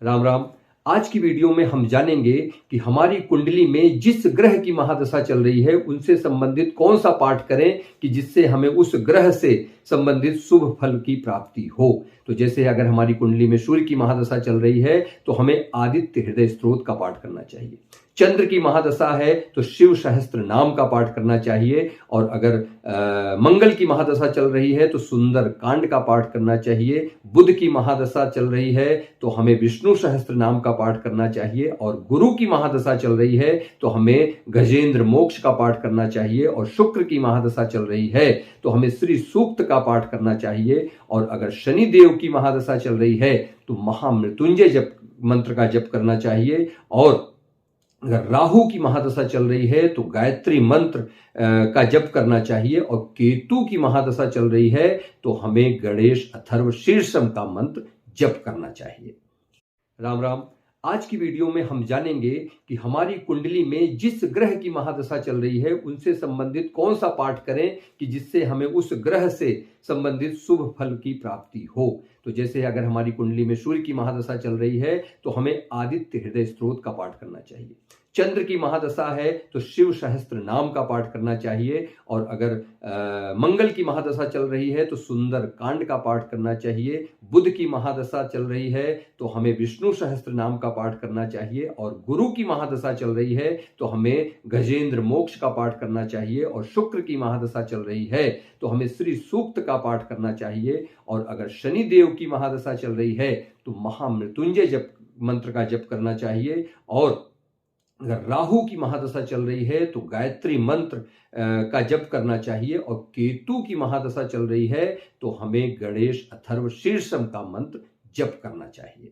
राम राम। आज की वीडियो में हम जानेंगे कि हमारी कुंडली में जिस ग्रह की महादशा चल रही है उनसे संबंधित कौन सा पाठ करें कि जिससे हमें उस ग्रह से संबंधित शुभ फल की प्राप्ति हो। तो जैसे अगर हमारी कुंडली में सूर्य की महादशा चल रही है तो हमें आदित्य हृदय स्तोत्र का पाठ करना चाहिए। चंद्र की महादशा है तो शिव सहस्त्र नाम का पाठ करना चाहिए। और अगर मंगल की महादशा चल रही है तो सुंदर कांड का पाठ करना चाहिए। बुध की महादशा चल रही है तो हमें विष्णु सहस्त्र नाम का पाठ करना चाहिए। और गुरु की महादशा चल रही है तो हमें गजेंद्र मोक्ष का पाठ करना चाहिए। और शुक्र की महादशा चल रही है तो हमें श्री सूक्त का पाठ करना चाहिए। और अगर शनि देव की महादशा चल रही है तो महामृत्युंजय जप मंत्र का जप करना चाहिए। और अगर राहु की महादशा चल रही है तो गायत्री मंत्र का जप करना चाहिए। और केतु की महादशा चल रही है तो हमें गणेश अथर्व शीर्षम का मंत्र जप करना चाहिए। राम राम। आज की वीडियो में हम जानेंगे कि हमारी कुंडली में जिस ग्रह की महादशा चल रही है उनसे संबंधित कौन सा पाठ करें कि जिससे हमें उस ग्रह से संबंधित शुभ फल की प्राप्ति हो। तो जैसे अगर हमारी कुंडली में सूर्य की महादशा चल रही है तो हमें आदित्य हृदय स्तोत्र का पाठ करना चाहिए। चंद्र की महादशा है तो शिव सहस्त्र नाम का पाठ करना चाहिए। और अगर मंगल की महादशा चल रही है तो सुंदर कांड का पाठ करना चाहिए। बुध की महादशा चल रही है तो हमें विष्णु सहस्त्र नाम का पाठ करना चाहिए। और गुरु की महादशा चल रही है तो हमें गजेंद्र मोक्ष का पाठ करना चाहिए। और शुक्र की महादशा चल रही है तो हमें श्री सूक्त का पाठ करना चाहिए। और अगर शनि देव की महादशा चल रही है तो महामृत्युंजय जप मंत्र का जप करना चाहिए। और अगर राहु की महादशा चल रही है तो गायत्री मंत्र का जप करना चाहिए। और केतु की महादशा चल रही है तो हमें गणेश अथर्व शीर्षम का मंत्र जप करना चाहिए।